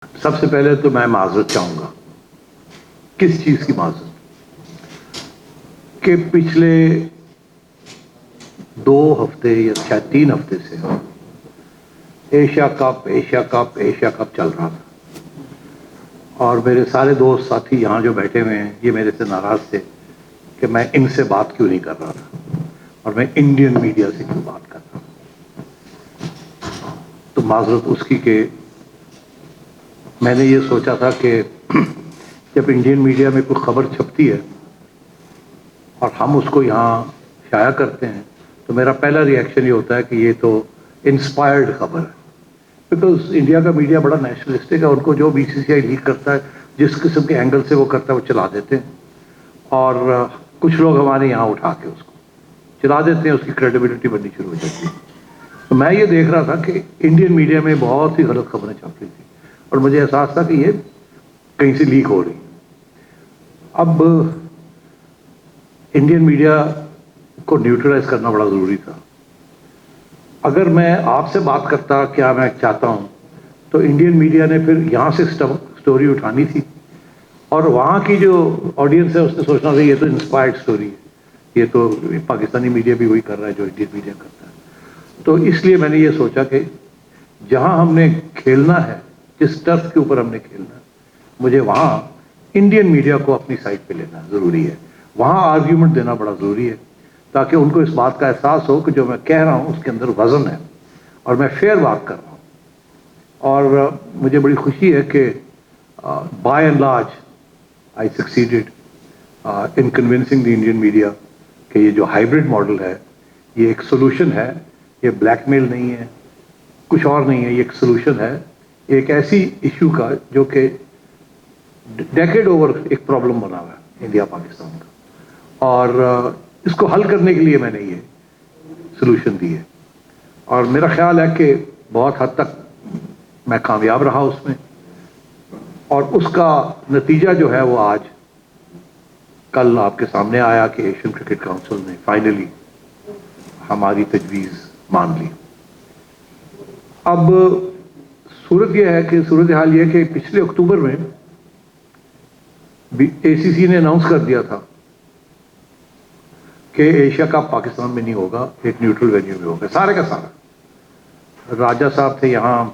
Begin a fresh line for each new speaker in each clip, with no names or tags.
سب سے پہلے تو میں معذرت چاہوں گا. کس چیز کی معذرت؟ کہ پچھلے 2 ہفتے یا شاید 3 ہفتے سے ایشیا کپ چل رہا تھا، اور میرے سارے دوست ساتھی یہاں جو بیٹھے ہوئے ہیں یہ میرے سے ناراض تھے کہ میں ان سے بات کیوں نہیں کر رہا تھا اور میں انڈین میڈیا سے کیوں بات کر رہا ہوں. تو معذرت اس کی کہ میں نے یہ سوچا تھا کہ جب انڈین میڈیا میں کوئی خبر چھپتی ہے اور ہم اس کو یہاں شائع کرتے ہیں تو میرا پہلا ری ایکشن یہ ہوتا ہے کہ یہ تو انسپائرڈ خبر ہے، بیکاز انڈیا کا میڈیا بڑا نیشنلسٹک ہے. ان کو جو BCCI لیک کرتا ہے، جس قسم کے اینگل سے وہ کرتا ہے وہ چلا دیتے ہیں، اور کچھ لوگ ہمارے یہاں اٹھا کے اس کو چلا دیتے ہیں، اس کی کریڈیبلٹی بننی شروع ہو جاتی ہے. تو میں یہ دیکھ رہا تھا کہ انڈین میڈیا میں بہت سی غلط خبریں چھپ رہی تھیں اور مجھے احساس تھا کہ یہ کہیں سے لیک ہو رہی. اب انڈین میڈیا کو نیوٹرلائز کرنا بڑا ضروری تھا. اگر میں آپ سے بات کرتا کیا میں چاہتا ہوں تو انڈین میڈیا نے پھر یہاں سے سٹوری اٹھانی تھی، اور وہاں کی جو آڈینس ہے اس نے سوچنا تھا یہ تو انسپائرڈ سٹوری ہے، یہ تو پاکستانی میڈیا بھی وہی کر رہا ہے جو انڈین میڈیا کرتا ہے. تو اس لیے میں نے یہ سوچا کہ جہاں ہم نے کھیلنا ہے، جس ٹرف کے اوپر ہم نے کھیلنا ہے، مجھے وہاں انڈین میڈیا کو اپنی سائڈ پہ لینا ضروری ہے، وہاں آرگیومنٹ دینا بڑا ضروری ہے تاکہ ان کو اس بات کا احساس ہو کہ جو میں کہہ رہا ہوں اس کے اندر وزن ہے اور میں فیئر بات کر رہا ہوں. اور مجھے بڑی خوشی ہے کہ by and large I succeeded in convincing the Indian media کہ یہ جو ہائیبرڈ ماڈل ہے یہ ایک سولوشن ہے، یہ بلیک میل نہیں ہے، کچھ اور نہیں ہے، یہ ایک سولوشن ہے ایک ایسی ایشو کا جو کہ ڈیکیڈ اوور ایک پرابلم بنا ہوا ہے انڈیا پاکستان کا، اور اس کو حل کرنے کے لیے میں نے یہ سولوشن دی ہے. اور میرا خیال ہے کہ بہت حد تک میں کامیاب رہا اس میں، اور اس کا نتیجہ جو ہے وہ آج کل آپ کے سامنے آیا کہ ایشین کرکٹ کونسل نے فائنلی ہماری تجویز مان لی. اب صورت یہ ہے کہ صورتحال یہ کہ پچھلے اکتوبر میں ACC نے اناؤنس کر دیا تھا کہ ایشیا کپ پاکستان میں نہیں ہوگا، ایک نیوٹرل وینیو میں ہوگا، سارے کا سارا. راجہ صاحب تھے یہاں،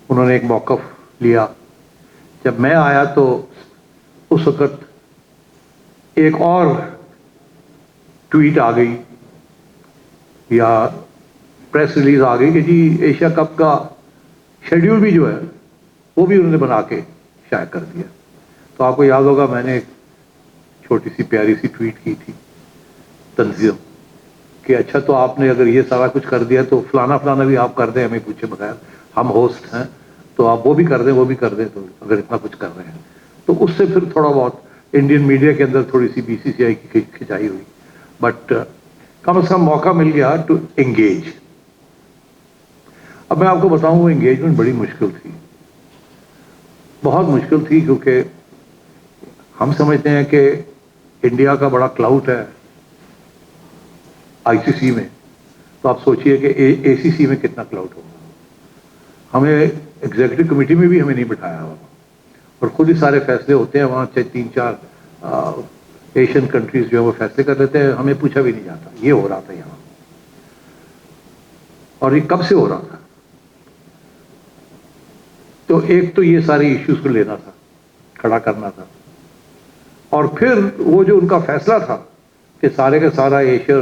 انہوں نے ایک موقف لیا. جب میں آیا تو اس وقت ایک اور ٹویٹ آ گئی یا پریس ریلیز آ گئی کہ جی ایشیا کپ کا شیڈیول بھی جو ہے وہ بھی انہوں نے بنا کے شائع کر دیا. تو آپ کو یاد ہوگا میں نے ایک چھوٹی سی پیاری سی ٹویٹ کی تھی تنظیم کہ اچھا تو آپ نے اگر یہ سارا کچھ کر دیا تو فلانا فلانا بھی آپ کر دیں ہمیں پوچھے بغیر، ہم ہوسٹ ہیں تو آپ وہ بھی کر دیں وہ بھی کر دیں. تو اگر اتنا کچھ کر رہے ہیں تو اس سے پھر تھوڑا بہت انڈین میڈیا کے اندر تھوڑی سی BCCI کی کھچائی ہوئی، بٹ کم از کم موقع مل گیا ٹو انگیج. اب میں آپ کو بتاؤں وہ انگیجمنٹ بڑی مشکل تھی، بہت مشکل تھی، کیونکہ ہم سمجھتے ہیں کہ انڈیا کا بڑا کلاؤٹ ہے ICC میں، تو آپ سوچئے کہ ACC میں کتنا کلاؤٹ ہوگا. ہمیں ایگزیکٹو کمیٹی میں بھی ہمیں نہیں بٹھایا ہوا، اور خود ہی سارے فیصلے ہوتے ہیں وہاں سے 3-4 ایشین کنٹریز جو ہے وہ فیصلے کر لیتے ہیں، ہمیں پوچھا بھی نہیں جاتا. یہ ہو رہا تھا یہاں، اور یہ کب سے ہو رہا تھا. تو ایک تو یہ ساری ایشوز کو لینا تھا، کھڑا کرنا تھا، اور پھر وہ جو ان کا فیصلہ تھا کہ سارے کا سارا ایشیا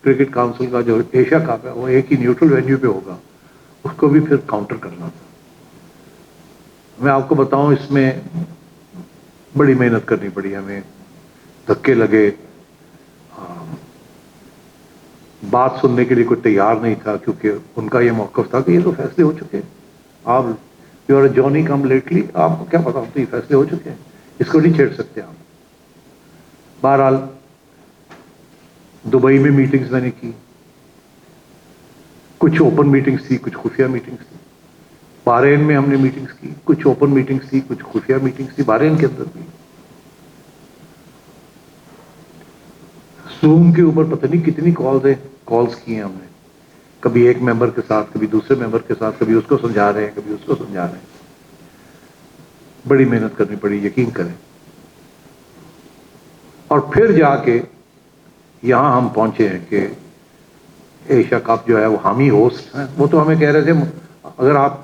کرکٹ کونسل کا جو ایشیا کپ ہے وہ ایک ہی نیوٹرل وینیو پہ ہوگا، اس کو بھی پھر کاؤنٹر کرنا تھا. میں آپ کو بتاؤں اس میں بڑی محنت کرنی پڑی ہمیں، دھکے لگے، بات سننے کے لیے کوئی تیار نہیں تھا، کیونکہ ان کا یہ موقف تھا کہ یہ تو فیصلے ہو چکے ہیں، آپ you are Johnny come lately, آپ کو کیا پتا ہوتا یہ فیصلے ہو چکے ہیں، اس کو نہیں چھیڑ سکتے آپ. بہرحال دبئی میں میٹنگز میں نے کی، کچھ اوپن میٹنگز تھی، کچھ خفیہ میٹنگز تھی. بحرین میں ہم نے میٹنگز کی، کچھ اوپن میٹنگز تھی، کچھ خفیہ میٹنگز تھی بحرین کے اندر بھی. زوم کے اوپر پتہ نہیں کتنی کالز کی ہیں ہم نے، کبھی ایک ممبر کے ساتھ، کبھی دوسرے ممبر کے ساتھ، کبھی اس کو سمجھا رہے ہیں، کبھی اس کو سمجھا رہے ہیں. بڑی محنت کرنی پڑی، یقین کریں. اور پھر جا کے یہاں ہم پہنچے ہیں کہ ایشیا کپ جو ہے وہ ہم ہی ہوسٹ ہیں. وہ تو ہمیں کہہ رہے تھے اگر آپ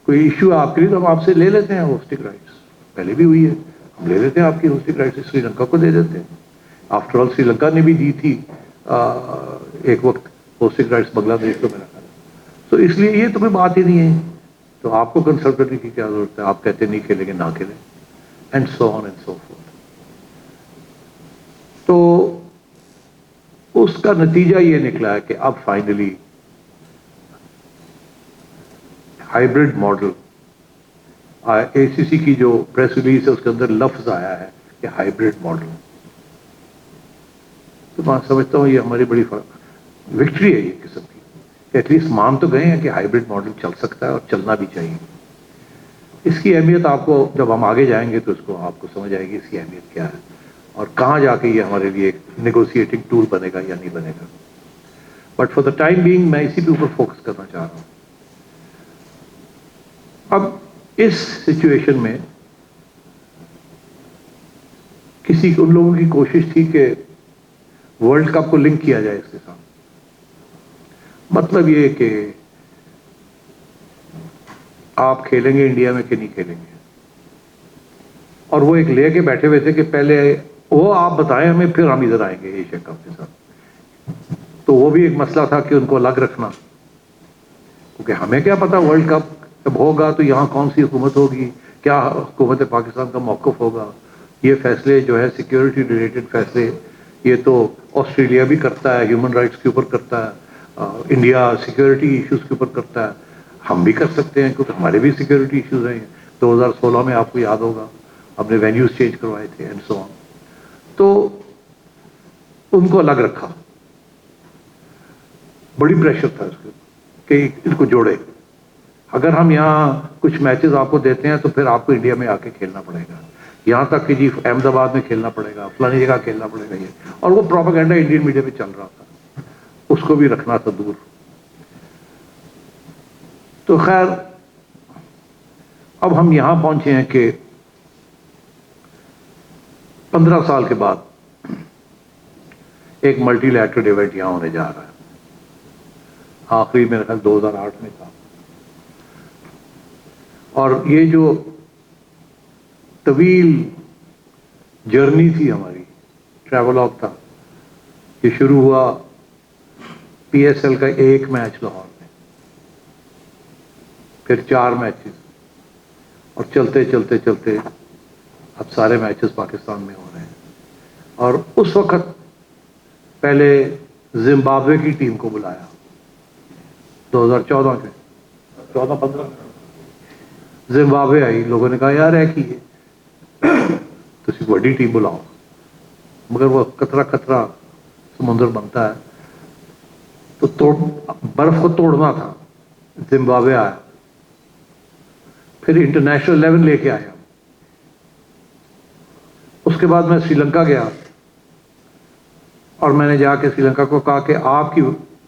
کوئی ایشو ہے آپ کے لیے تو ہم آپ سے لے لیتے ہیں ہوسٹنگ رائٹس. پہلے بھی ہوئی ہے، ہم لے لیتے ہیں آپ کی ہوسٹنگ رائٹس، سری لنکا کو دے دیتے ہیں. آفٹر آل سری لنکا نے بھی دی تھی ایک وقت ہوسٹنگ رائٹس بنگلہ دیش کو میرا خیال ہے. تو اس لیے یہ تمہیں بات ہی نہیں ہے، تو آپ کو کنسلٹ کرنے کی کیا ضرورت ہے؟ آپ کہتے نہیں کھیلیں گے نہ کھیلیں، and so on and so forth. تو اس کا نتیجہ یہ نکلا ہے کہ اب فائنلی ہائیبرڈ ماڈل، اے سی سی کی جو پریس ریلیز ہے اس کے اندر لفظ آیا ہے کہ ہائیبرڈ ماڈل. تو میں سمجھتا ہوں یہ ہماری بڑی وکٹری ہے یہ قسم کی، کہ ایٹ لیسٹ مان تو گئے ہیں کہ ہائیبرڈ ماڈل چل سکتا ہے اور چلنا بھی چاہیے. اس کی اہمیت آپ کو جب ہم آگے جائیں گے تو اس کو آپ کو سمجھ آئے گی اس کی اہمیت کیا ہے اور کہاں جا کے یہ ہمارے لیے ایک نیگوسیٹنگ ٹول بنے گا یا نہیں بنے گا. But for the time being میں اسی کے اوپر فوکس کرنا چاہ رہا ہوں. اب اس سچویشن میں ان لوگوں کی کوشش تھی کہ ورلڈ کپ کو لنک کیا جائے اس کے ساتھ. مطلب یہ کہ آپ کھیلیں گے انڈیا میں کہ نہیں کھیلیں گے. اور وہ ایک لے کے بیٹھے ہوئے تھے کہ پہلے وہ آپ بتائیں ہمیں پھر ہم ادھر آئیں گے ایشیا کپ کے ساتھ. تو وہ بھی ایک مسئلہ تھا کہ ان کو الگ رکھنا، کیونکہ ہمیں کیا پتا ورلڈ کپ جب ہوگا تو یہاں کون سی حکومت ہوگی، کیا حکومت پاکستان کا موقف ہوگا. یہ فیصلے جو ہے سیکیورٹی ریلیٹڈ فیصلے یہ تو آسٹریلیا بھی کرتا ہے، ہیومن رائٹس کے اوپر کرتا ہے، انڈیا سیکیورٹی ایشوز کے اوپر کرتا ہے. ہم بھی کر سکتے ہیں کیونکہ ہمارے بھی سیکیورٹی ایشوز ہیں. 2016 میں آپ کو یاد ہوگا ہم نے وینیوز چینج کروائے تھے اینڈ سو آن. تو ان کو الگ رکھا، بڑی پریشر تھا اس کے کہ ان کو جوڑے. اگر ہم یہاں کچھ میچز آپ کو دیتے ہیں تو پھر آپ کو انڈیا میں آ کے کھیلنا پڑے گا، یہاں تک کہ جی احمد آباد میں کھیلنا پڑے گا، فلانی جگہ کھیلنا پڑے گا. یہ اور وہ پروپیگنڈا انڈین میڈیا میں چل رہا تھا، اس کو بھی رکھنا تھا دور. تو خیر اب ہم یہاں پہنچے ہیں کہ 15 سال کے بعد ایک ملٹی لیٹرل ایونٹ یہاں ہونے جا رہا ہے. آخری میرے خیال 2008 میں تھا. اور یہ جو طویل جرنی تھی ہماری، ٹریول آف تھا، یہ شروع ہوا پی ایس ایل کا ایک میچ لاہور میں، پھر 4 میچز، اور چلتے چلتے چلتے اب سارے میچز پاکستان میں ہو رہے ہیں. اور اس وقت پہلے زمبابوے کی ٹیم کو بلایا 2014 کے 14-15 زمبابوے آئی. لوگوں نے کہا یار ہے کہ تسی بڑی ٹیم بلاؤ، مگر وہ قطرہ سمندر بنتا ہے تو برف کو توڑنا تھا. زمبابوے آیا، پھر انٹرنیشنل 11 لے کے آیا. اس کے بعد میں سری لنکا گیا اور میں نے جا کے سری لنکا کو کہا کہ آپ کے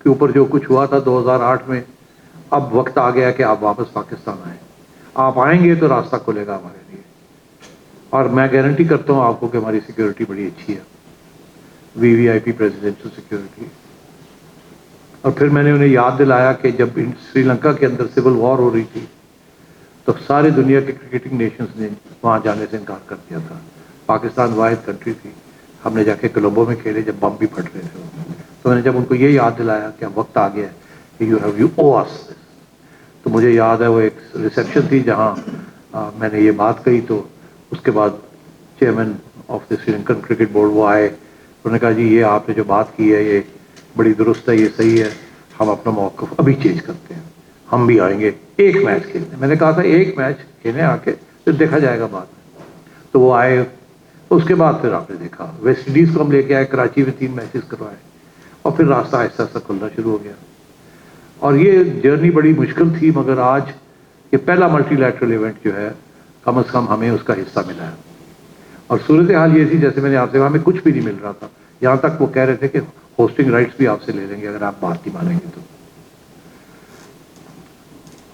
اوپر جو کچھ ہوا تھا 2008 میں، اب وقت آ گیا کہ آپ واپس پاکستان آئیں. آپ آئیں گے تو راستہ کھلے گا ہمارے لیے، اور میں گارنٹی کرتا ہوں آپ کو کہ ہماری سیکیورٹی بڑی اچھی ہے، وی آئی پی پریزیڈنشل سیکیورٹی. اور پھر میں نے انہیں یاد دلایا کہ جب سری لنکا کے اندر سول وار ہو رہی تھی تو ساری دنیا کے کرکٹنگ نیشنز نے وہاں جانے سے انکار کر دیا تھا. پاکستان واحد کنٹری تھی، ہم نے جا کے کولمبو میں کھیلے جب بم بھی پھٹ رہے تھے. تو میں نے جب ان کو یہ یاد دلایا کہ اب وقت آ گیا ہے کہ یو او اس، تو مجھے یاد ہے وہ ایک ریسیپشن تھی جہاں میں نے یہ بات کہی. تو اس کے بعد chairman of the Sri Lankan cricket board وہ آئے، انہوں نے کہا جی یہ آپ نے جو بات کی ہے یہ بڑی درست ہے، یہ صحیح ہے، ہم اپنا موقف ابھی چینج کرتے ہیں، ہم بھی آئیں گے ایک میچ کھیلنے. میں نے کہا تھا ایک میچ کھیلیں آ کے، پھر دیکھا جائے گا بعد میں. تو وہ آئے. اس کے بعد پھر آپ نے دیکھا ویسٹ انڈیز کو ہم لے کے آئے، کراچی میں 3 میچز کروائے، اور پھر راستہ آہستہ آہستہ کھلنا شروع ہو گیا. اور یہ جرنی بڑی مشکل تھی، مگر آج یہ پہلا ملٹی لیٹرل ایونٹ جو ہے کم از کم ہمیں اس کا حصہ ملا ہے. اور صورتحال یہ تھی جیسے میں نے آپ سے کہا ہمیں کچھ بھی نہیں مل رہا تھا، یہاں تک وہ کہہ رہے تھے کہ ہوسٹنگ رائٹس بھی آپ سے لے لیں گے اگر آپ بات نہیں مانیں گے تو.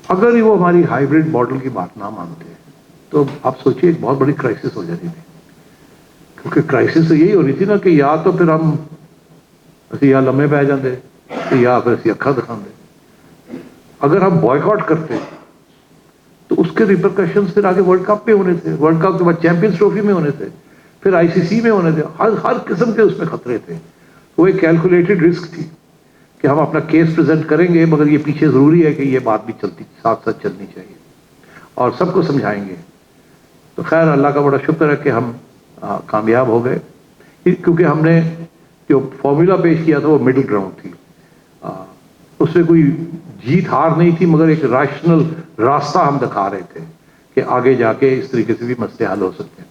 اگر وہ ہماری ہائیبرڈ ماڈل کی بات نہ مانتے تو آپ سوچیے ایک بہت بڑی کرائسس ہو جانی تھی، کیونکہ کرائسس تو یہی ہو رہی تھی نا کہ یا تو پھر ہم اسی یا لمحے پہ جاندے یا پھر اسی اکھا دکھاندے۔ اگر ہم بوائیکاٹ کرتے تو اس کے ریپرکشنز پھر آگے ورلڈ کپ میں ہونے تھے، ورلڈ کپ کے بعد چیمپئنز ٹرافی میں ہونے تھے، پھر آئی سی سی میں ہونے تھے، ہر قسم کے اس میں خطرے تھے۔ وہ ایک کیلکولیٹڈ رسک تھی کہ ہم اپنا کیس پریزنٹ کریں گے، مگر یہ پیچھے ضروری ہے کہ یہ بات بھی چلتی ساتھ ساتھ چلنی چاہیے اور سب کو سمجھائیں گے۔ تو خیر اللہ کا بڑا شکر ہے کہ ہم کامیاب ہو گئے، کیونکہ ہم نے جو فارمولا پیش کیا تھا وہ مڈل گراؤنڈ تھی، اس میں کوئی جیت ہار نہیں تھی، مگر ایک ریشنل راستہ ہم دکھا رہے تھے کہ آگے جا کے اس طریقے سے بھی مسئلے حل ہو سکتے ہیں۔